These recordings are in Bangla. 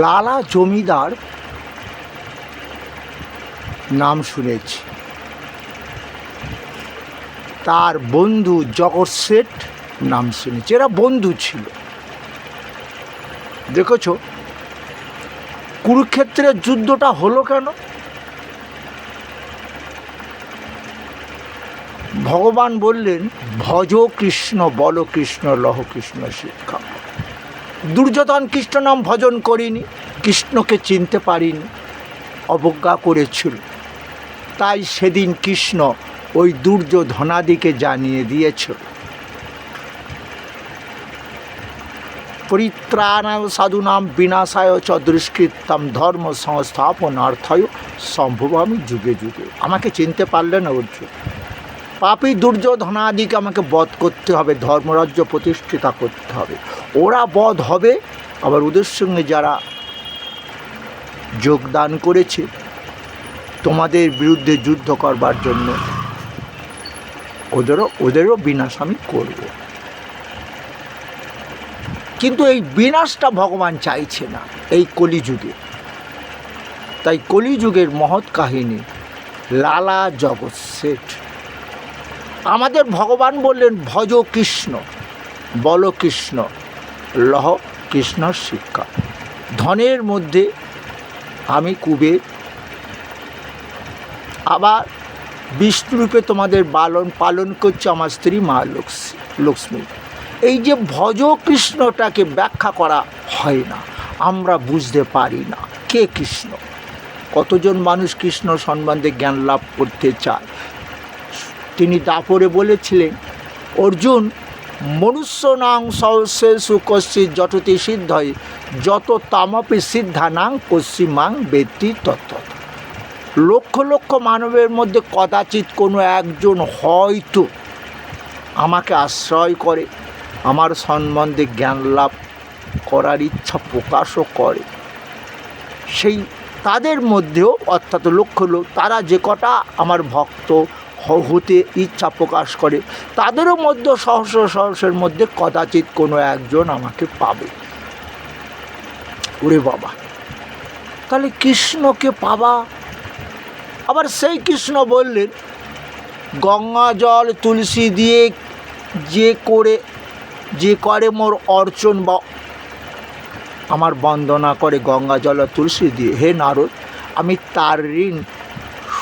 লালা জমিদার নাম শুনেছি, তার বন্ধু জগৎ শেঠ নাম শুনেছি, এরা বন্ধু ছিল। দেখেছ কুরুক্ষেত্রের যুদ্ধটা হলো কেন? ভগবান বললেন ভজ কৃষ্ণ বল কৃষ্ণ লহ কৃষ্ণ শিক্ষা। দুর্যোধন কৃষ্ণ নাম ভজন করিনি, কৃষ্ণকে চিনতে পারিনি, অবজ্ঞা করেছিল। তাই সেদিন কৃষ্ণ ওই দুর্যোধনাদিকে জানিয়ে দিয়েছিল পরিত্রাণায় সাধুনাম বিনাশায় চ দুষ্কৃতম ধর্ম সংস্থাপনার্থায় সম্ভবামি যুগে যুগে। আমাকে চিনতে পারলে না অর্জুন, পাপী দুর্যোধনাদিকে আমাকে বধ করতে হবে, ধর্মরাজ্য প্রতিষ্ঠিতা করতে হবে। ওরা বধ হবে, আবার ওদের সঙ্গে যারা যোগদান করেছে তোমাদের বিরুদ্ধে যুদ্ধ করবার জন্য, ওদেরও বিনাশ আমি করব। কিন্তু এই বিনাশটা ভগবান চাইছে না এই কলিযুগে। তাই কলিযুগের মহৎ কাহিনী লালা জগৎ শেঠ। আমাদের ভগবান বললেন ভজ কৃষ্ণ বল কৃষ্ণ লহ কৃষ্ণ শিক্ষা। ধনের মধ্যে আমি কুবের, আবার বিষ্ণুরূপে তোমাদের পালন করছে আমার স্ত্রী মা লক্ষ্মী। এই যে ভজ কৃষ্ণটাকে ব্যাখ্যা করা হয় না, আমরা বুঝতে পারি না কে কৃষ্ণ। কতজন মানুষ কৃষ্ণ সম্বন্ধে জ্ঞান লাভ করতে চায়। তিনি দাপরে বলেছিলেন অর্জুন মনুষ্যনাং সহস্রেষু কশ্চিৎ যততি সিদ্ধয় যত তামপি সিদ্ধানাং পশ্চিমাং বেত্তি তত্ত্ব। লক্ষ লক্ষ মানবের মধ্যে কদাচিৎ কোনো একজন হয়তো আমাকে আশ্রয় করে, আমার সম্বন্ধে জ্ঞান লাভ করার ইচ্ছা প্রকাশও করে। সেই তাদের মধ্যেও অর্থাৎ লক্ষ লোক, তারা যে কটা আমার ভক্ত হতে ইচ্ছা প্রকাশ করে, তাদেরও মধ্যে সহস্রের মধ্যে কদাচিৎ কোনো একজন আমাকে পাবে। ওরে বাবা, তাহলে কৃষ্ণকে পাবা। আবার সেই কৃষ্ণ বললেন গঙ্গা জল তুলসী দিয়ে যে করে মোর অর্চন বা আমার বন্দনা করে গঙ্গা জল আর তুলসী দিয়ে, হে নারদ আমি তার ঋণ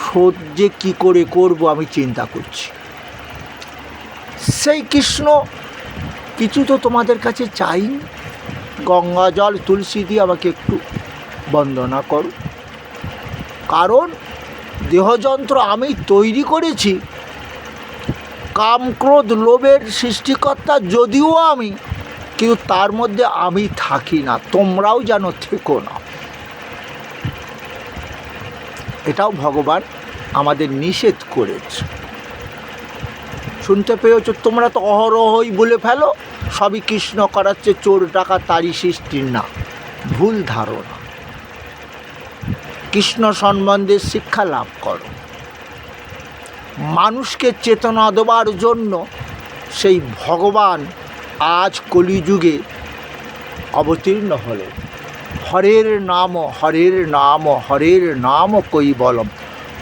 শোধ যে কী করে করবো আমি চিন্তা করছি। সেই কৃষ্ণ কিছু তো তোমাদের কাছে চাইনি, গঙ্গা জল তুলসী দিয়ে আমাকে একটু বন্দনা করো। কারণ দেহযন্ত্র আমি তৈরি করেছি, কাম ক্রোধ লোভের সৃষ্টিকর্তা যদিও আমি, কিন্তু তার মধ্যে আমি থাকি না, তোমরাও যেন থেকো না। এটাও ভগবান আমাদের নিষেধ করেছে। শুনতে পেয়েছ, তোমরা তো অহরহই বলে ফেলো সবই কৃষ্ণ করাচ্ছে, চোর ডাকাত তারই সৃষ্টির না, ভুল ধারণা। কৃষ্ণ সম্বন্ধে শিক্ষা লাভ করো। মানুষকে চেতনা দেবার জন্য সেই ভগবান আজ কলিযুগে অবতীর্ণ হলেন। হরের নাম হরের নাম হরের নাম কৈবলম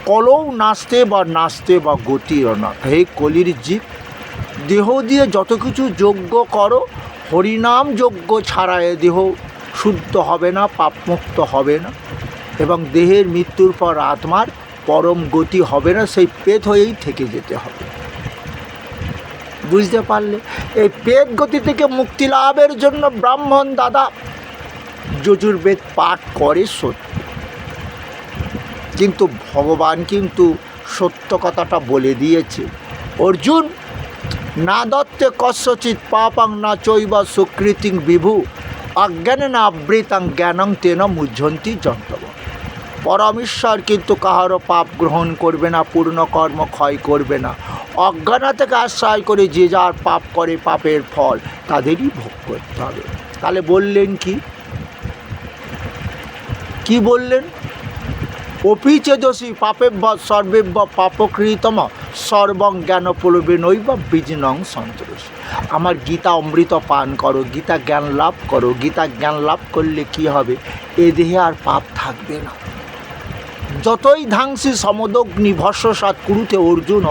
কলৌ নাস্তে বা গতির না। হে কলির জীব, দেহ দিয়ে যত কিছু যজ্ঞ করো, হরিনাম যজ্ঞ ছাড়া এ দেহ শুদ্ধ হবে না, পাপমুক্ত হবে না, এবং দেহের মৃত্যুর পর আত্মার পরম গতি হবে না, সেই পেট হয়েই থেকে যেতে হবে। বুঝতে পারলে? এই পেট গতি থেকে মুক্তি লাভের জন্য ব্রাহ্মণ দাদা যজুর্বেদ পাঠ করে সত্য, কিন্তু ভগবান কিন্তু সত্য কথাটা বলে দিয়েছে। অর্জুন না দত্তে কস্যচিৎ পাপাং না চৈব সুকৃতিং বিভু অজ্ঞানে না আবৃতাং জ্ঞানং তেন মুহ্যন্তি যন্তব। পরমেশ্বর কিন্তু কাহারও পাপ গ্রহণ করবে না, পূর্ণ কর্ম ক্ষয় করবে না। অজ্ঞানা থেকে আশ্রয় করে যে যার পাপ করে, পাপের ফল তাদেরই ভোগ করতে হবে। তাহলে বললেন কি বললেন? অপি চেদসি পাপেভ্য সর্বেভ্য পাপকৃতম সর্বং জ্ঞান প্রলবেনৈব বীজনং সন্তোষী। আমার গীতা অমৃত পান করো, গীতা জ্ঞান লাভ করো। গীতা জ্ঞান লাভ করলে কি হবে? এ দেহে আর পাপ থাকবে না। যতই ধাংসি সমদগ্নি ভস্মসাৎ কুরুতে অর্জুন,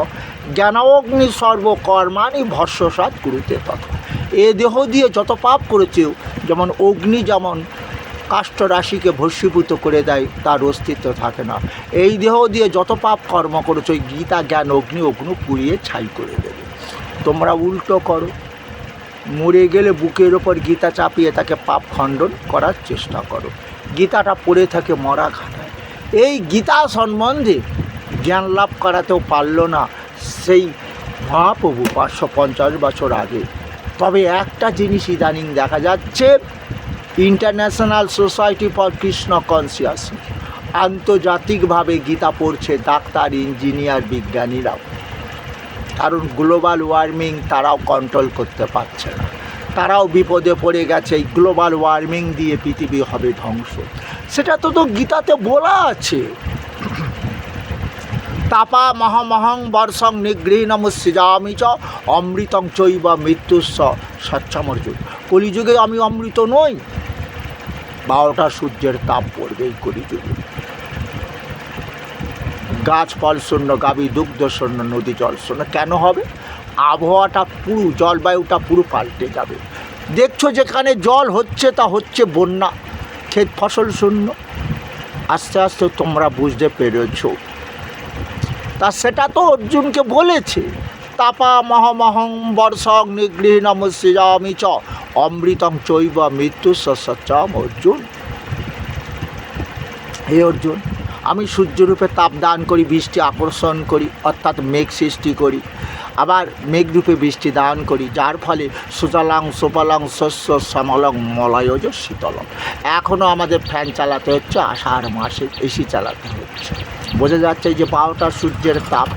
জ্ঞানাগ্নি সর্বকর্মাণি ভস্মসাৎ কুরুতে তথা। এ দেহ দিয়ে যত পাপ করেছে, যেমন অগ্নি যেমন কাষ্ঠ রাশিকে ভস্মীভূত করে দেয়, তার অস্তিত্ব থাকে না। এই দেহ দিয়ে যত পাপ কর্ম করেছো, ওই গীতা জ্ঞান অগ্নি পুড়িয়ে ছাই করে দেবে। তোমরা উল্টো করো, মরে গেলে বুকের ওপর গীতা চাপিয়ে তাকে পাপ খণ্ডন করার চেষ্টা করো। গীতাটা পড়ে থাকে মরা ঘাটায়। এই গীতা সম্বন্ধে জ্ঞান লাভ করাতেও পারল না সেই মহাপ্রভু 550 বছর আগে। তবে একটা জিনিস ইদানিং দেখা যাচ্ছে, international society for Krishna consciousness আন্তর্জাতিকভাবে গীতা পড়ছে ডাক্তার, ইঞ্জিনিয়ার, বিজ্ঞানীরাও। কারণ গ্লোবাল ওয়ার্মিং তারাও কন্ট্রোল করতে পারছে না। তারাও বিপদে পড়ে গেছে। এই গ্লোবাল ওয়ার্মিং দিয়ে পৃথিবী হবে ধ্বংস। সেটা তো গীতাতে বলা আছে। তাপা মহামহং বর্ষং নিগৃহীণম সৃজামি চ অমৃতং চৈব মৃত্যুস্স সচ্ছামর্জুন। কলিযুগে আমি অমৃত নই। 12টা সূর্যের তাপ পড়বে এই কলিযুগে। গাছ ফল শূন্য, গাভী দুগ্ধ শূন্য, নদী জল শূন্য। কেন হবে? আবহাওয়াটা পুরো, জলবায়ুটা পুরো পাল্টে যাবে। দেখছো যেখানে জল হচ্ছে তা হচ্ছে বন্যা, ক্ষেত ফসল শূন্য। আস্তে আস্তে তোমরা বুঝতে পেরেছ। তা সেটা তো অর্জুনকে বলেছে, তাপা মহামহং বর্ষং নিগৃহীণম সৃজামি চ অমৃতং চৈব মৃত্যুস্স সচ্ছাম। অর্জুন, হে অর্জুন, আমি সূর্যরূপে তাপ দান করি, বৃষ্টি আকর্ষণ করি, অর্থাৎ মেঘ সৃষ্টি করি, আবার মেঘরূপে বৃষ্টি দান করি, যার ফলে সুজলাং সুফলাং শস্য শ্যামলং মলয়জ শীতলং। এখনও আমাদের ফ্যান চালাতে হচ্ছে, আষাঢ় মাসে এসি চালাতে হচ্ছে। বোঝা যাচ্ছে যে 12টা সূর্যের তাপ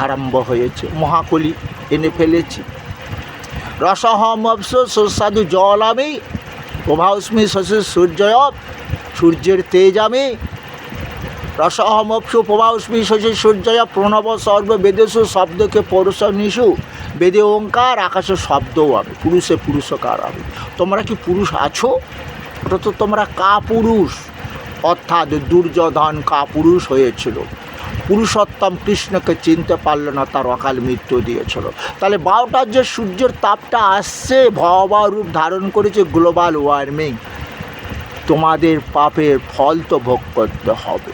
আরম্ভ হয়েছে, মহাকলি এনে ফেলেছি। রসহমপসু সুস্বাদু জল আমি, প্রভাস্মি শশী সূর্যয়, সূর্যের তেজ আমি। রসহমপসু প্রভাস্মি শশী সূর্যয়, প্রণব সর্ব বেদেশু শব্দকে পৌরুষ নিশু। বেদে ওঙ্কার, আকাশে শব্দও আমি, পুরুষে পুরুষকার আমি। তোমরা কি পুরুষ আছো? ওটা তো তোমরা কাপুরুষ। অর্থাৎ দুর্যোধন কাপুরুষ হয়েছিল, পুরুষোত্তম কৃষ্ণকে চিনতে পারল না, তার অকাল মৃত্যু দিয়েছিল। তাহলে 12টার যে সূর্যের তাপটা আসছে, ভয়াবহ রূপ ধারণ করেছে গ্লোবাল ওয়ার্মিং। তোমাদের পাপের ফল তো ভোগ করতে হবে।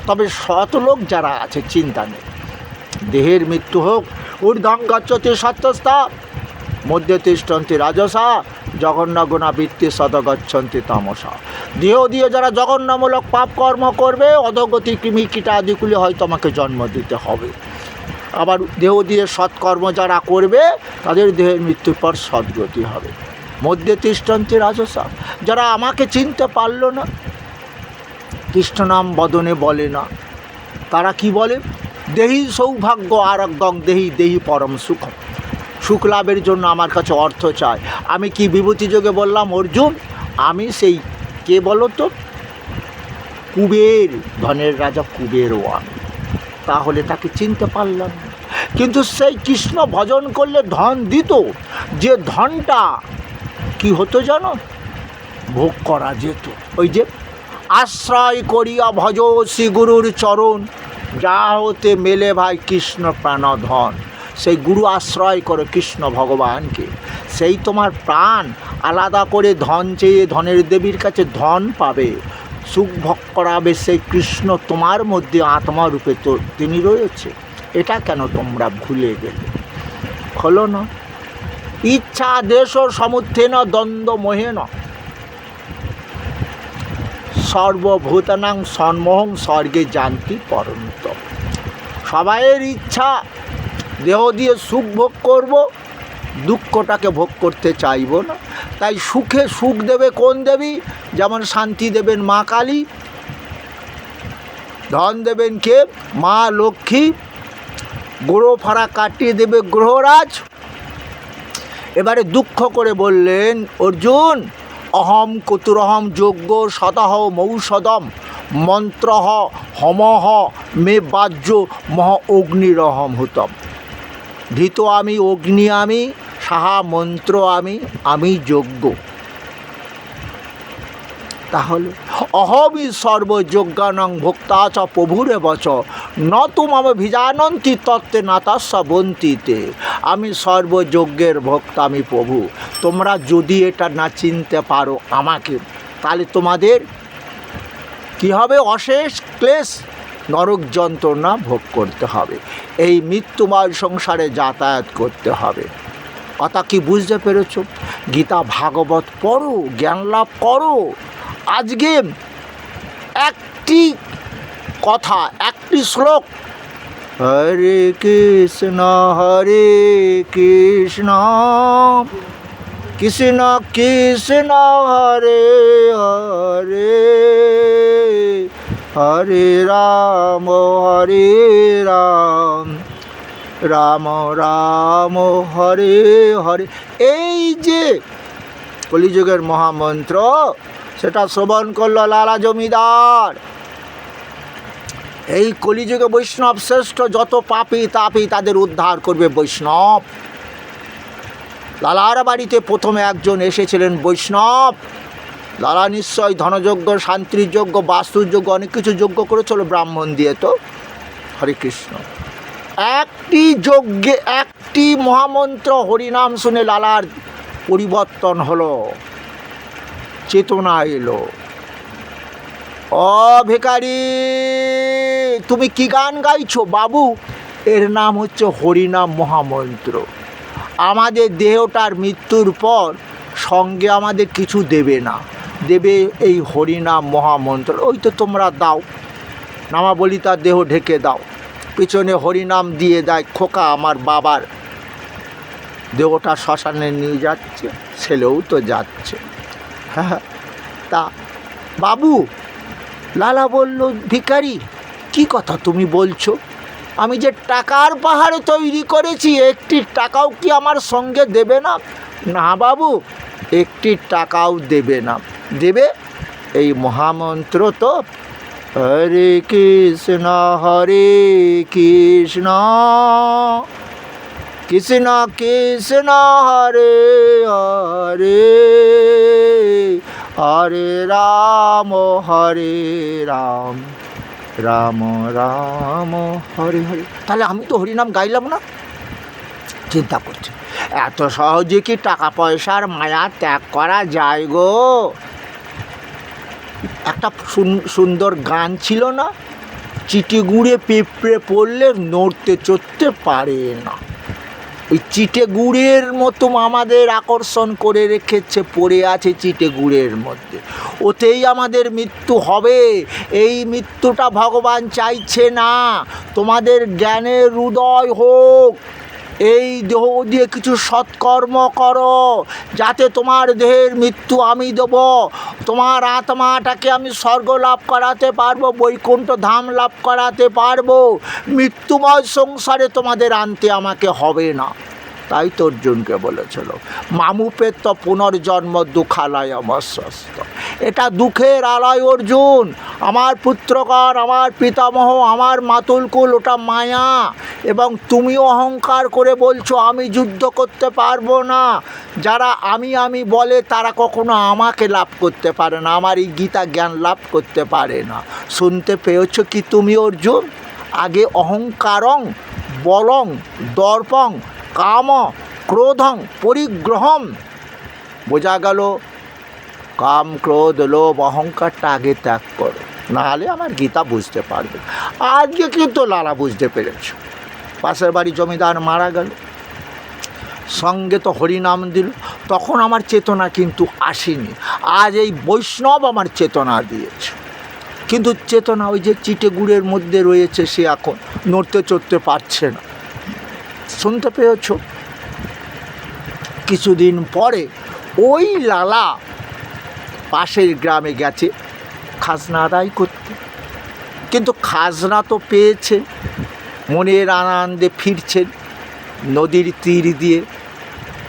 তবে শতলোক যারা আছে চিন্তা নেই, দেহের মৃত্যু হোক। ঊর্ধ্বং গচ্ছতি সত্যস্থা মধ্যে তিষ্ঠন্তি রাজসা জঘন্যগুণাবৃত্তি সদ গচ্ছন্তি তামসা। দেহ দিয়ে যারা জঘন্যমূলক পাপ কর্ম করবে, অধগতি কৃমি কীটা আদিগুলি হয়তো আমাকে জন্ম দিতে হবে। আবার দেহ দিয়ে সৎকর্ম যারা করবে, তাদের দেহের মৃত্যুর পর সদ্গতি হবে। মধ্যে তিষ্ঠন্তি রাজসা, যারা আমাকে চিনতে পারল না, কৃষ্ণ নাম বদনে বলে না, তারা কি বলে? দেহি সৌভাগ্য আরোগ্যং দেহি দেহি পরম সুখম। সুখ লাভের জন্য আমার কাছে অর্থ চাই। আমি কি বিভূতি যোগে বললাম অর্জুন? আমি সেই কে বলো তো? কুবের, ধনের রাজা কুবেরও আমি। তাহলে তাকে চিনতে পারলাম না। কিন্তু সেই কৃষ্ণ ভজন করলে ধন দিত, যে ধনটা কি হতো জানো? ভোগ করা যেত। ওই যে আশ্রয় করিয়া ভজ শ্রী গুরুর চরণ, যা হতে মেলে ভাই কৃষ্ণ প্রাণধন। সেই গুরু আশ্রয় করো কৃষ্ণ ভগবানকে, সেই তোমার প্রাণ। আলাদা করে ধন চেয়ে ধনের দেবীর কাছে ধন পাবে, সুখ ভোগ করাবে সেই কৃষ্ণ তোমার মধ্যে আত্মারূপে তো তিনি রয়েছে। এটা কেন তোমরা ভুলে গেলে? হলো না? ইচ্ছা দেশ সমুত্থেন দ্বন্দ্ব মোহেন সর্বভূতানাং সন্মোহং স্বর্গে জানতি পরন্ত। সবাইয়ের ইচ্ছা দেহ দিয়ে সুখ ভোগ করব, দুঃখটাকে ভোগ করতে চাইব না। তাই সুখে সুখ দেবে কোন দেবী? যেমন শান্তি দেবেন মা কালী, ধন দেবেন কে? মা লক্ষ্মী, গ্রহ ফাড়া কাটিয়ে দেবে গ্রহরাজ। এবারে দুঃখ করে বললেন অর্জুন, অহম কতুরহম যজ্ঞ সদাহ মৌষদম মন্ত্র হমহ মে বাহ্য মহ অগ্নিরহম হুতম। ধৃত আমি, অগ্নি আমি, সাহা মন্ত্র আমি যজ্ঞ। তাহলে অহমি সর্বযজ্ঞানং ভোক্তা চ প্রভুরে বচ ন তুমাম ভিজানন্তি তত্ত্বে নাতাস্য বন্তিতে। আমি সর্বযজ্ঞের ভোক্তা, আমি প্রভু। তোমরা যদি এটা না চিনতে পারো আমাকে, তাহলে তোমাদের কী হবে? অশেষ ক্লেশ, নরক যন্ত্রণা ভোগ করতে হবে, এই মৃত্যুময় সংসারে যাতায়াত করতে হবে। কথা কি বুঝতে পেরেছ? গীতা ভাগবত পড়ো, জ্ঞান লাভ করো। আজকে একটি কথা, একটি শ্লোক, হরে কৃষ্ণ কৃষ্ণ কৃষ্ণ হরে হরে, হরে রাম রাম রাম হরে হরে। এই যে কলিযুগের মহামন্ত্র, সেটা শ্রবণ করল লালা জমিদার। এই কলিযুগে বৈষ্ণব শ্রেষ্ঠ, যত পাপী তাপী তাদের উদ্ধার করবে বৈষ্ণব। লালার বাড়িতে প্রথমে একজন এসেছিলেন বৈষ্ণব। লালা নিশ্চয় ধনযজ্ঞ, শান্তির যজ্ঞ, বাস্তুর যজ্ঞ, অনেক কিছু যজ্ঞ করেছিল ব্রাহ্মণ দিয়ে। তো হরে কৃষ্ণ, একটি যজ্ঞে একটি মহামন্ত্র হরিনাম শুনে লালার পরিবর্তন হলো, চেতনা এলো। ও ভিখারি, তুমি কি গান গাইছো বাবু? এর নাম হচ্ছে হরিনাম মহামন্ত্র। আমাদের দেহটার মৃত্যুর পর সঙ্গে আমাদের কিছু দেবে না, দেবে এই হরিনাম মহামন্ত্র। ওই তো তোমরা দাও, নামাবলি তার দেহ ঢেকে দাও, পিছনে হরিনাম দিয়ে দেয়। খোকা আমার বাবার দেহটা শ্মশানে নিয়ে যাচ্ছে, ছেলেও তো যাচ্ছে। হ্যাঁ, তা বাবু, লালা বলল, ভিখারি কি কথা তুমি বলছো? আমি যে টাকার পাহাড় তৈরি করেছি, একটি টাকাও কি আমার সঙ্গে দেবে না? না বাবু, একটি টাকাও দেবে না। দেবে এই মহামন্ত্র তো, হরে কৃষ্ণ কৃষ্ণ কৃষ্ণ হরে হরে, হরে রাম রাম রাম হরে হরে। তাহলে আমি তো হরিনাম গাইলাম না। চিন্তা করছি, এত সহজে কি টাকা পয়সার মায়া ত্যাগ করা যায় গো? একটা সুন্দর গান ছিল না, চিটে গুড়ে পিঁপড়ে পড়লে নড়তে চড়তে পারে না। ওই চিটে গুড়ের মতো আমাদের আকর্ষণ করে রেখেছে, পড়ে আছে চিটে গুড়ের মধ্যে, ওতেই আমাদের মৃত্যু হবে। এই মৃত্যুটা ভগবান চাইছে না। তোমাদের জ্ঞানের উদয় হোক, এই দেহ দিয়ে কিছু সৎকর্ম করো, যাতে তোমার দেহের মৃত্যু আমি দেব, তোমার আত্মাটাকে আমি স্বর্গ লাভ করাতে পারবো, বৈকুণ্ঠ ধাম লাভ করাতে পারবো। মৃত্যুময় সংসারে তোমাদের আনতে আমাকে হবে না। তাই তো অর্জুনকে বলেছিল, মামুপের তো পুনর্জন্ম দুঃখালয় অমস্বস্ত। এটা দুঃখের আলয় অর্জুন। আমার পুত্রগণ, আমার পিতামহ, আমার মাতুলকুল, ওটা মায়া। এবং তুমিও অহংকার করে বলছো আমি যুদ্ধ করতে পারবো না। যারা আমি বলে তারা কখনো আমাকে লাভ করতে পারে না, আমার এই গীতা জ্ঞান লাভ করতে পারে না। শুনতে পেয়েছো কি তুমি অর্জুন? আগে অহংকারং বলং দর্পং কাম ক্রোধং পরিগ্রহম। বোঝা গেল, কাম ক্রোধ লোভ অহংকারটা আগে ত্যাগ করো, নাহলে আমার গীতা বুঝতে পারবে। আজকে কিন্তু লালা বুঝতে পেরেছ। পাশের বাড়ি জমিদার মারা গেল, সঙ্গে তো হরিনাম দিল, তখন আমার চেতনা কিন্তু আসেনি। আজ এই বৈষ্ণব আমার চেতনা দিয়েছে। কিন্তু চেতনা ওই যে চিটে গুড়ের মধ্যে রয়েছে, সে এখন নড়তে চড়তে পারছে না। শুনতে পেয়েছ? কিছুদিন পরে ওই লালা পাশের গ্রামে গেছে খাজনা আদায় করতে, কিন্তু খাজনা তো পেয়েছে, মনের আনন্দে ফিরছেন নদীর তীর দিয়ে।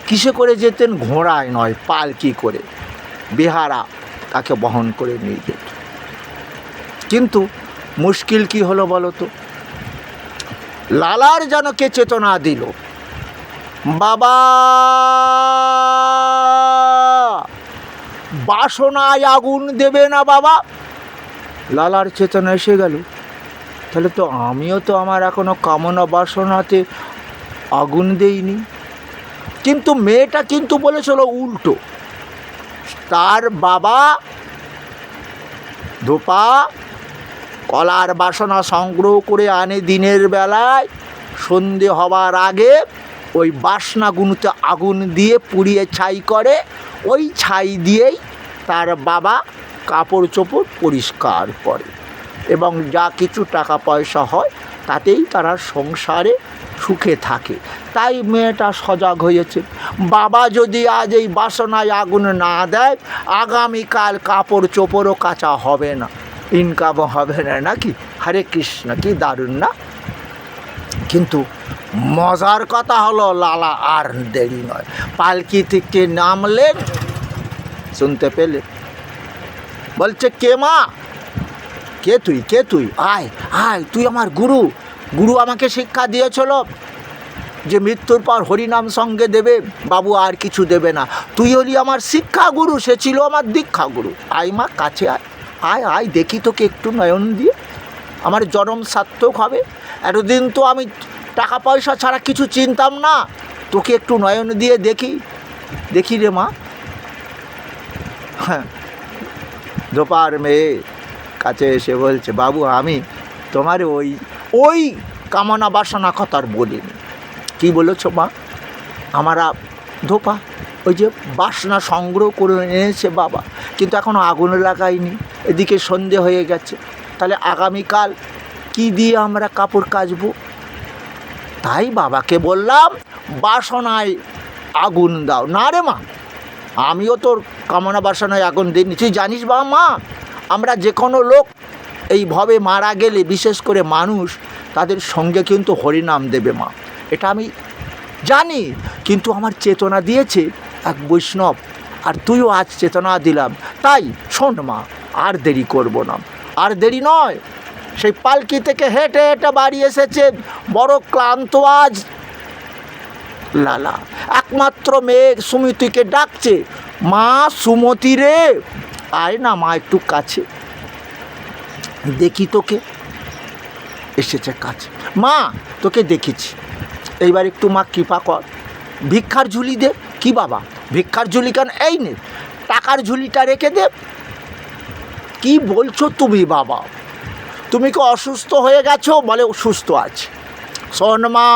কিসে করে যেতেন? ঘোড়ায় নয়, পালকি করে। বেহারা তাকে বহন করে নিয়ে যেত। কিন্তু মুশকিল কি হলো বলো তো, লালার যেন কে চেতনা দিল, বাবা বাসনায় আগুন দেবে না বাবা। লালার চেতনা এসে গেল, তাহলে তো আমিও তো আমার এখনো কামনা বাসনাতে আগুন দেইনি। কিন্তু মেয়েটা কিন্তু বলেছিল উল্টো, তার বাবা ধোপা কলার বাসনা সংগ্রহ করে আনে দিনের বেলায়, সন্ধে হবার আগে ওই বাসনাগুলোতে আগুন দিয়ে পুড়িয়ে ছাই করে, ওই ছাই দিয়েই তার বাবা কাপড় চোপড় পরিষ্কার করে এবং যা কিছু টাকা পয়সা হয় তাতেই তারা সংসারে সুখে থাকে। তাই মেয়েটা সজাগ হয়েছে, বাবা যদি আজ এই বাসনায় আগুন না দেয়, আগামীকাল কাপড় চোপড়ও কাচা হবে না, ইনকামও হবে না, নাকি? হরে কৃষ্ণ, কি দারুণ না? কিন্তু মজার কথা হলো, লালা আর দেরি নয়, পালকি থেকে নামলেন, শুনতে পেলে বলছে, কে মা, কে তুই, কে তুই, আয় আয়, তুই আমার গুরু। গুরু আমাকে শিক্ষা দিয়েছিল যে মৃত্যুর পর হরিনাম সঙ্গে দেবে, বাবু আর কিছু দেবে না। তুই হলি আমার শিক্ষা গুরু, সে ছিল আমার দীক্ষা গুরু। আয় মা, কাছে আয়, আয় আয়, দেখি তোকে একটু নয়ন দিয়ে, আমার জন্ম সার্থক হবে। এতদিন তো আমি টাকা পয়সা ছাড়া কিছু চিনতাম না, তোকে একটু নয়ন দিয়ে দেখি, দেখি রে মা। হ্যাঁ, ধোপার মেয়ে কাছে এসে বলছে, বাবু আমি তোমার ওই কামনা বাসনা কথার বলিনি। কী বলেছ মা? আমরা ধোপা ওই যে বাসনা সংগ্রহ করে এনেছে বাবা, কিন্তু এখনও আগুন লাগাইনি, এদিকে সন্ধে হয়ে গেছে, তাহলে আগামীকাল কি দিয়ে আমরা কাপড় কাচবো? তাই বাবাকে বললাম বাসনায় আগুন দাও। না রে মা, আমিও তোর কামনা বাসনায় আগুন দিইনি। তুই জানিস বা মা, আমরা যে কোনো লোক এইভাবে মারা গেলে, বিশেষ করে মানুষ, তাদের সঙ্গে কিন্তু হরিনাম দেবে মা, এটা আমি জানি। কিন্তু আমার চেতনা দিয়েছে এক বৈষ্ণব, আর তুইও আজ চেতনা দিলাম। তাই শোন মা, আর দেরি করব না, আর দেরি নয়। সেই পালকি থেকে হেঁটে হেঁটে বাড়ি এসেছে, বড় ক্লান্ত আজ লালা। একমাত্র মেয়ে সুমতিকে ডাকছে, মা সুমতি রে, আয় না মা একটু কাছে, দেখি তোকে। এসেছে কাছে, মা তোকে দেখেছি, এইবার একটু মা কৃপা কর, ভিক্ষার ঝুলি দে। কি বাবা, ভিক্ষার ঝুলি কেন? এই নে টাকার ঝুলিটা রেখে দে। কি বলছো তুমি বাবা, তুমি কি অসুস্থ হয়ে গেছো? বলে সুস্থ আছে। শোন মা,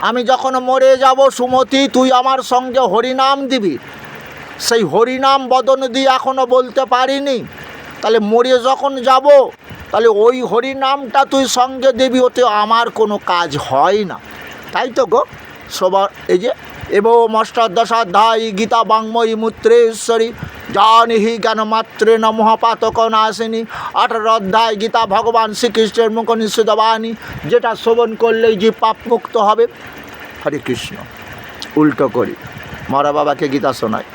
আমি যখন মরে যাব সুমতি, তুই আমার সঙ্গে হরিনাম দিবি। সেই হরিনাম বদন দিয়ে এখনও বলতে পারিনি, তাহলে মরে যখন যাব, তাহলে ওই হরিনামটা তুই সঙ্গে দিবি, ওতে আমার কোনো কাজ হয় না। তাই তো গো সবার এই যে এবং অষ্টাদশাধ্যায়ী গীতা বাংময়ী মূত্রেশ্বরী জানিহি জ্ঞান মাত্রে ন মহাপাতক নাশিনী, 18 অধ্যায় গীতা ভগবান শ্রীকৃষ্ণের মুখ নিঃসৃত বাণী, যেটা শ্রবণ করলেই যে পাপ মুক্ত হবে। হরে কৃষ্ণ। উল্টো করি, মরা বাবাকে গীতা শোনায়,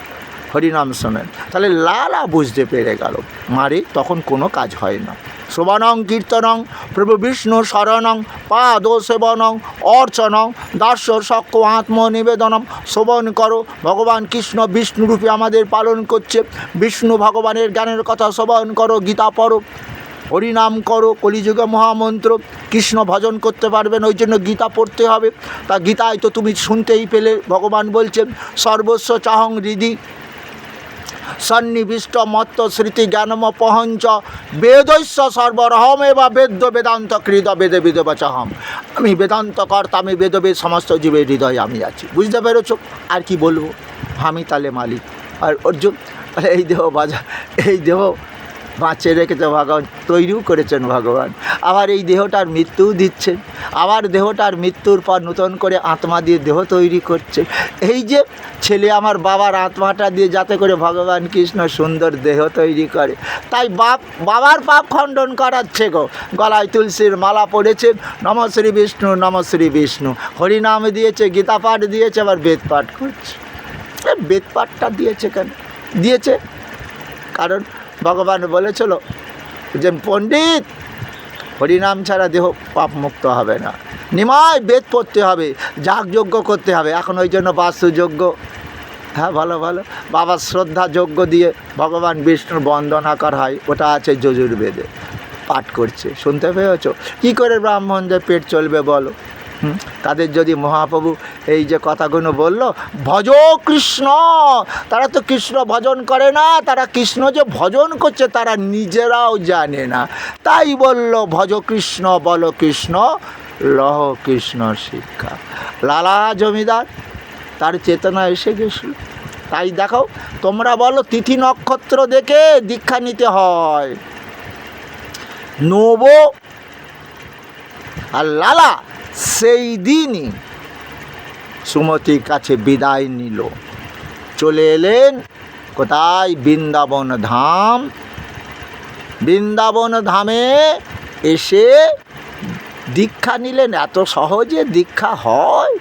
হরিনাম শোনেন। তাহলে লালা বুঝতে পেরে গেল, মারে তখন কোনো কাজ হয় না। শ্রবণং কীর্তনং প্রভু বিষ্ণু শরণং পাদ সেবনং অর্চনং দাস্য সক্ষ আত্মনিবেদনম। শ্রবণ করো, ভগবান কৃষ্ণ বিষ্ণুরূপে আমাদের পালন করছে, বিষ্ণু ভগবানের জ্ঞানের কথা শ্রবণ করো, গীতা পড়ো, হরিনাম করো, কলিযুগে মহামন্ত্র। কৃষ্ণ ভজন করতে পারবেন, ওই জন্য গীতা পড়তে হবে। তা গীতায় তো তুমি শুনতেই পেলে, ভগবান বলছেন সর্বস্ব চাহং হৃদি সন্নিবিষ্ট মত্ত স্মৃতি জ্ঞানম পহঞ্চ বেদস্য সর্বরহমে বা বেদ্য বেদান্ত কৃত বেদে বিদবচহম। আমি বেদান্ত কর্তা, আমি বেদবেদ, সমস্ত জীবের হৃদয়ে আমি আছি। বুঝতে পেরেছ? আর কি বলবো, আমি তাহলে মালিক। আর অর্জুন এই দেহ এই দেহ বাঁচিয়ে রেখেছে ভগবান, তৈরিও করেছেন ভগবান, আবার এই দেহটার মৃত্যুও দিচ্ছেন, আবার দেহটার মৃত্যুর পর নূতন করে আত্মা দিয়ে দেহ তৈরি করছে। এই যে ছেলে আমার বাবার আত্মাটা দিয়ে যাতে করে ভগবান কৃষ্ণ সুন্দর দেহ তৈরি করে, তাই বাবার পাপ খণ্ডন করাচ্ছে গো। গলায় তুলসীর মালা পড়েছে, নম শ্রী বিষ্ণু, নম শ্রী বিষ্ণু, হরিনাম দিয়েছে, গীতা পাঠ দিয়েছে, আবার বেদ পাঠ করছে। বেদ পাঠটা দিয়েছে কেন? দিয়েছে কারণ ভগবান বলেছিল যে পণ্ডিত হরিনাম ছাড়া দেহ পাপ মুক্ত হবে না, নিমায় বেদ পড়তে হবে, যাগযজ্ঞ করতে হবে। এখন ওই জন্য বাস্তুযজ্ঞ, হ্যাঁ ভালো ভালো বাবার শ্রদ্ধা যজ্ঞ দিয়ে ভগবান বিষ্ণুর বন্দনা করা হয়, ওটা আছে যজুর্বেদে, পাঠ করছে, শুনতে পেয়েছ? কী করে ব্রাহ্মণদের পেট চলবে বলো? তাদের যদি মহাপ্রভু এই যে কথাগুলো বলল, ভজ কৃষ্ণ, তারা তো কৃষ্ণ ভজন করে না, তারা কৃষ্ণ যে ভজন করছে তারা নিজেরাও জানে না, তাই বলল ভজ কৃষ্ণ বল কৃষ্ণ লহ কৃষ্ণ শিক্ষা। লালা জমিদার তার চেতনা এসে গেছিল। তাই দেখো, তোমরা বলো তিথি নক্ষত্র দেখে দীক্ষা নিতে হয়, নব আর লালা সেই দিনই সুমতির কাছে বিদায় নিল, চলে এলেন কোথায়? বৃন্দাবন ধাম। বৃন্দাবন ধামে এসে দীক্ষা নিলেন। এত সহজে দীক্ষা হয়?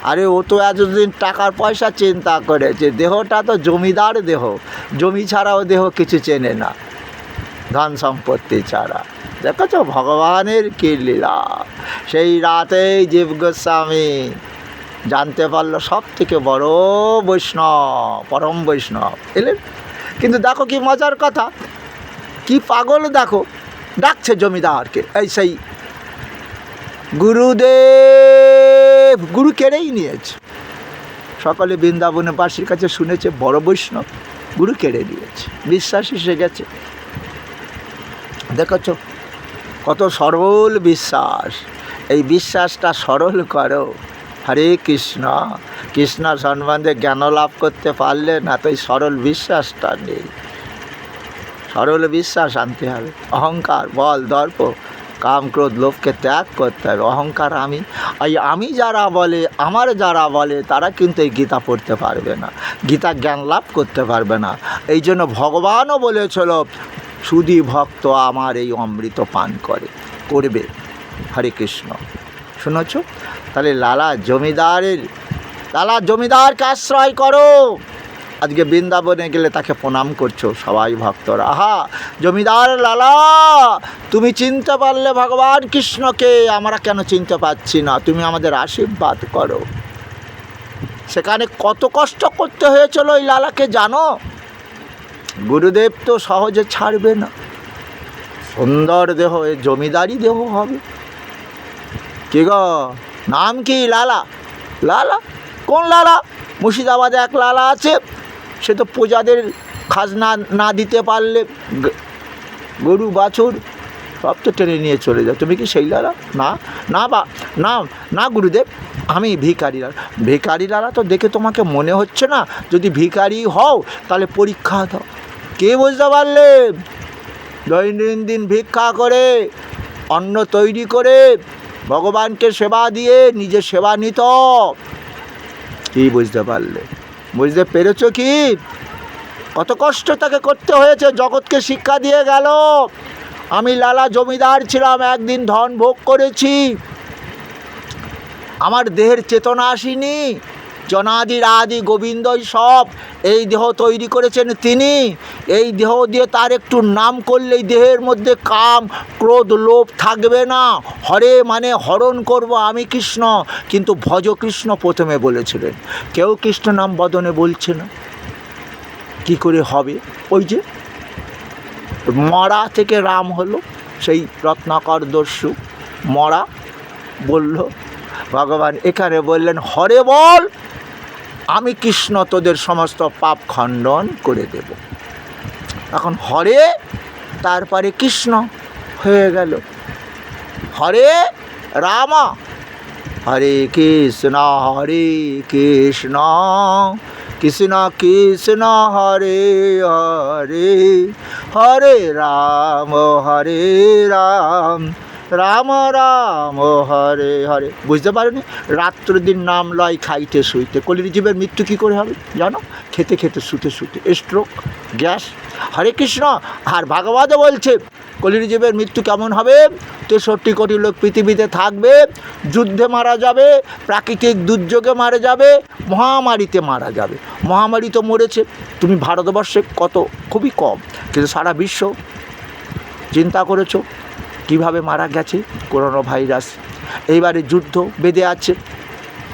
আরে ও তো এতদিন টাকার পয়সা চিন্তা করেছে, দেহটা তো জমিদার দেহ, জমি ছাড়াও দেহ কিছু চেনে না, ধন সম্পত্তি ছাড়া। দেখেছ ভগবানের কী লীলা। সেই রাতেই জীব গোস্বামী জানতে পারলো সব থেকে বড় বৈষ্ণব, পরম বৈষ্ণব এলেন। কিন্তু দেখো কি মজার কথা, কি পাগল দেখো, ডাকছে জমিদারকে, এই সেই গুরুদেব, গুরু কেড়েই নিয়েছে। সকলে বৃন্দাবনবাসীর কাছে শুনেছে বড় বৈষ্ণব, গুরু কেড়ে নিয়েছে, বিশ্বাস এসে গেছে। দেখেছ কত সরল বিশ্বাস, এই বিশ্বাসটা সরল করো। হরে কৃষ্ণ, কৃষ্ণ সম্বন্ধে জ্ঞান লাভ করতে পারলে না তো এই সরল বিশ্বাসটা নেই। সরল বিশ্বাস আনতে হবে। অহংকার, বল, দর্প, কাম, ক্রোধ, লোভকে ত্যাগ করতে হবে। অহংকার আমি যারা বলে, আমার যারা বলে তারা কিন্তু এই গীতা পড়তে পারবে না, গীতা জ্ঞান লাভ করতে পারবে না। এই জন্য ভগবানও বলেছিল সুধী ভক্ত আমার এই অমৃত পান করবে। হরে কৃষ্ণ। শুনেছ? তাহলে লালা জমিদারকে আশ্রয় করো। আজকে বৃন্দাবনে গেলে তাকে প্রণাম করছো সবাই ভক্তরা, আহা জমিদার লালা, তুমি চিনতে পারলে ভগবান কৃষ্ণকে, আমরা কেন চিনতে পারছি না, তুমি আমাদের আশীর্বাদ করো। সেখানে কত কষ্ট করতে হয়েছিল ওই লালাকে জানো? গুরুদেব তো সহজে ছাড়বে না, সুন্দর দেহ, এ জমিদারি দেহ হবে। কি গো, নাম কি? লালা। লালা? কোন লালা? মুর্শিদাবাদে এক লালা আছে, সে তো প্রজাদের খাজনা না দিতে পারলে গরু বাছুর সব তো টেনে নিয়ে চলে যায়। তুমি কি সেই লালা? না না বা না না গুরুদেব, আমি ভিখারি লালা। ভিখারি লালা তো দেখে তোমাকে মনে হচ্ছে না, যদি ভিখারি হও তাহলে পরীক্ষা দাও। কে বুঝতে পারলে? দৈনন্দিন ভিক্ষা করে, অন্ন তৈরি করে, ভগবানকে সেবা দিয়ে নিজে সেবা নিত। কি বুঝতে পারলে? বুঝতে পেরেছ কি? কত কষ্ট তাকে করতে হয়েছে, জগৎকে শিক্ষা দিয়ে গেল। আমি লালা জমিদার ছিলাম, একদিন ধন ভোগ করেছি, আমার দেহের চেতনা আসেনি। জনাদির আদি গোবিন্দই সব, এই দেহ তৈরি করেছেন তিনি। এই দেহ দিয়ে তার একটু নাম করলে এই দেহের মধ্যে কাম, ক্রোধ, লোভ থাকবে না। হরে মানে হরণ করব আমি কৃষ্ণ। কিন্তু ভজ কৃষ্ণ প্রথমে বলেছিলেন, কেউ কৃষ্ণ নাম বদনে বলছে না, কি করে হবে? ওই যে মরা থেকে রাম হলো, সেই রত্নাকর দস্যু মরা বলল, ভগবান এখানে বললেন হরে বল, আমি কৃষ্ণ তোদের সমস্ত পাপ খণ্ডন করে দেব। এখন হরে তারপরে কৃষ্ণ হয়ে গেল। হরে রাম, হরে কৃষ্ণ কৃষ্ণ কৃষ্ণ হরে হরে, হরে রাম রাম রাম হরে হরে। বুঝতে পারেনি? রাত্র দিন নাম লয় খাইতে শুইতে। কলির জীবের মৃত্যু কী করে হবে জানো? খেতে খেতে শুতে শুতে, স্ট্রোক, গ্যাস। হরে কৃষ্ণ। আর ভাগবত বলছে কলির জীবের মৃত্যু কেমন হবে? 63 কোটি লোক পৃথিবীতে থাকবে, যুদ্ধে মারা যাবে, প্রাকৃতিক দুর্যোগে মারা যাবে, মহামারীতে মারা যাবে। মহামারী তো মরেছে তুমি ভারতবর্ষে কত, খুবই কম, কিন্তু সারা বিশ্ব চিন্তা করেছো কিভাবে মারা গেছে করোনা ভাইরাস। এইবারে যুদ্ধ বেঁধে আছে,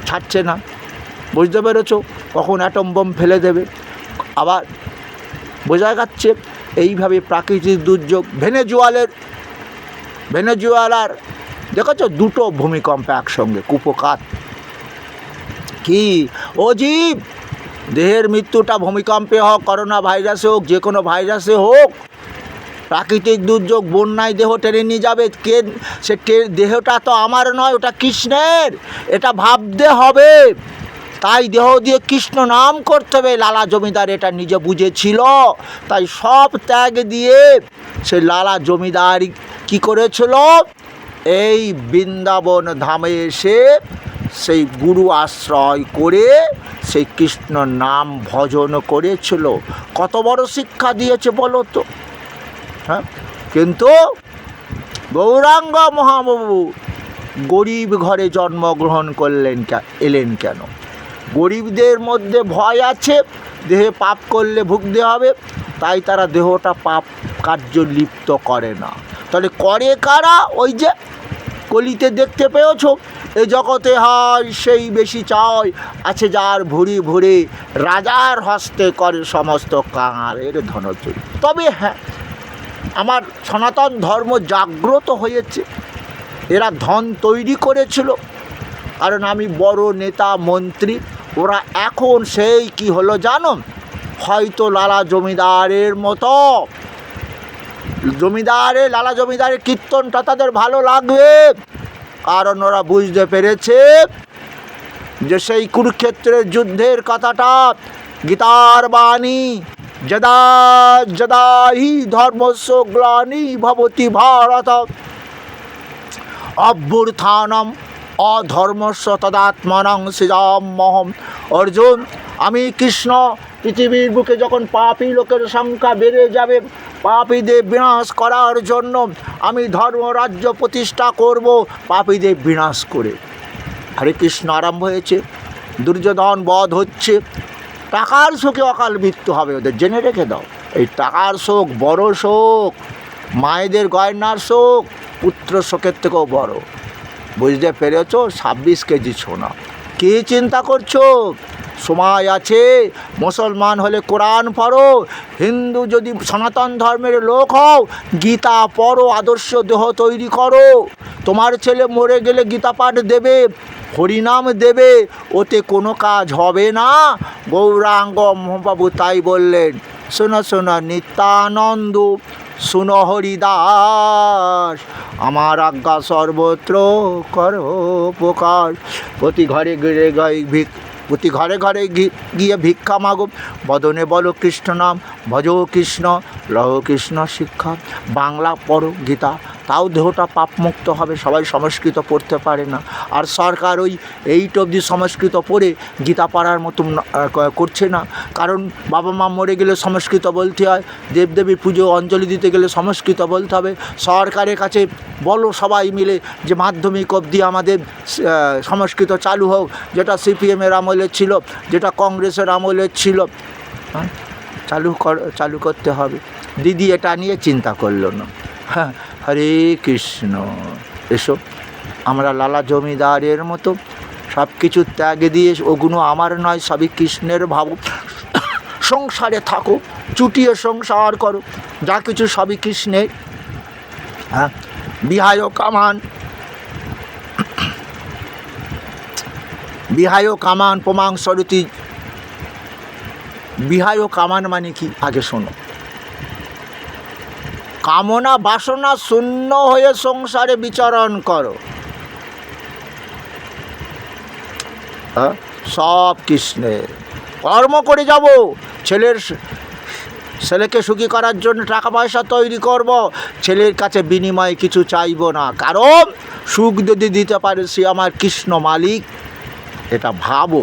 ছাড়ছে না। বুঝতে পেরেছো, কখন অ্যাটম বোম ফেলে দেবে। আবার বোঝা যাচ্ছে এইভাবে প্রাকৃতিক দুর্যোগ। ভেনেজুয়েলার দেখেছো 2টো ভূমিকম্প একসঙ্গে, কুপকাত। কি অজীব, দেহের মৃত্যুটা ভূমিকম্পে হোক, করোনা ভাইরাসে হোক, যে কোনো ভাইরাসে হোক, প্রাকৃতিক দুর্যোগ, বন্যায় দেহ টেনে নিয়ে যাবে। কে সে দেহটা তো আমার নয়, ওটা কৃষ্ণের, এটা ভাবতে হবে। তাই দেহ দিয়ে কৃষ্ণ নাম করতে হবে। লালা জমিদার এটা নিজে বুঝেছিল, তাই সব ত্যাগ দিয়ে সে লালা জমিদার কি করেছিল, এই বৃন্দাবন ধামে এসে সেই গুরু আশ্রয় করে সেই কৃষ্ণ নাম ভজন করেছিল। কত বড় শিক্ষা দিয়েছে বলো তো। হ্যাঁ, কিন্তু গৌরাঙ্গ মহাপ্রভু গরিব ঘরে জন্মগ্রহণ এলেন কেন? গরিবদের মধ্যে ভয় আছে, দেহে পাপ করলে ভুগতে হবে, তাই তারা দেহটা পাপ কার্য লিপ্ত করে না। তাহলে করে কারা? ওই যে কলিতে দেখতে পেয়েছো, এ জগতে হয় সেই বেশি চায়, আছে যার ভুরি ভুরি, রাজার হস্তে করে সমস্ত কাঙালের ধনচুরি। তবে হ্যাঁ, আমার সনাতন ধর্ম জাগ্রত হয়েছে। এরা ধন তৈরি করেছিল, কারণ আমি বড় নেতা মন্ত্রী। ওরা এখন সেই কি হলো জানো, হয়তো লালা জমিদারের মতো, লালা জমিদারের কীর্তনটা তাদের ভালো লাগবে, কারণ ওরা বুঝতে পেরেছে যে সেই কুরুক্ষেত্রের যুদ্ধের কথাটা গীতার বাণী, যদা যদা হি ধর্মস্য গ্লানি ভবতি ভারত অভ্যুত্থানম অধর্মস্য তদাত্মনং সৃজাম্যহম। অর্জুন, আমি কৃষ্ণ পৃথিবীর বুকে যখন পাপী লোকের সংখ্যা বেড়ে যাবে, পাপীদের বিনাশ করার জন্য আমি ধর্মরাজ্য প্রতিষ্ঠা করব, পাপীদের বিনাশ করে। হরে কৃষ্ণ আরম্ভ হয়েছে, দুর্যোধন বধ হচ্ছে, টাকার শোকে অকাল মৃত্যু হবে ওদের, জেনে রেখে দাও। এই টাকার শোক বড় শোক, মায়েদের গয়নার শোক পুত্র শোকের থেকেও বড়। বুঝতে পেরেছ? 26 কেজি সোনা। কী চিন্তা করছো? সময় আছে। মুসলমান হলে কোরআন পড়ো, হিন্দু যদি সনাতন ধর্মের লোক হও গীতা পড়ো, আদর্শ দেহ তৈরি করো। তোমার ছেলে মরে গেলে গীতা পাঠ দেবে, হরিনাম দেবে, ওতে কোনো কাজ হবে না। গৌরাঙ্গ মহাপ্রভু তাই বললেন, শোনো শোনো নিত্যানন্দ, শুনো হরিদাস, আমার আজ্ঞা সর্বত্র করো প্রকাশ। প্রতি ঘরে ঘরে গিয়ে ভিক্ষা মাগো, বদনে বলো কৃষ্ণ নাম, ভজ কৃষ্ণ লহ কৃষ্ণ শিক্ষা। বাংলা পড়ো গীতা, তাও দেহটা পাপমুক্ত হবে। সবাই সংস্কৃত পড়তে পারে না, আর সরকার ওই 8 অবধি সংস্কৃত পড়ে গীতা পড়ার মতো করছে না। কারণ বাবা মা মরে গেলে সংস্কৃত বলতে হয়, দেবদেবীর পুজো অঞ্জলি দিতে গেলে সংস্কৃত বলতে হবে। সরকারের কাছে বলো সবাই মিলে যে মাধ্যমিক অবধি আমাদের সংস্কৃত চালু হোক, যেটা সিপিএমের আমলে ছিল, যেটা কংগ্রেসের আমলে ছিল। হ্যাঁ, চালু করতে হবে। দিদি এটা নিয়ে চিন্তা করলো না। হ্যাঁ, হরে কৃষ্ণ। এসো, আমরা লালা জমিদারের মতো সব কিছু ত্যাগ দিয়ে, ওগুলো আমার নয়, সবই কৃষ্ণের ভাবো। সংসারে থাকো, চুটিয়ে সংসার করো, যা কিছু সবই কৃষ্ণের। হ্যাঁ, বিহায় কামান প্রমাং সরতি। বিহায় কামান মানে কি আগে শোনো। কামনা বাসনা শূন্য হয়ে সংসারে বিচরণ করো। সব কৃষ্ণের। কর্ম করে যাব, ছেলেকে সুখী করার জন্য টাকা পয়সা তৈরি করব, ছেলের কাছে বিনিময়ে কিছু চাইব না, কারণ সুখ যদি দিতে পারে সে আমার কৃষ্ণ মালিক, এটা ভাবো।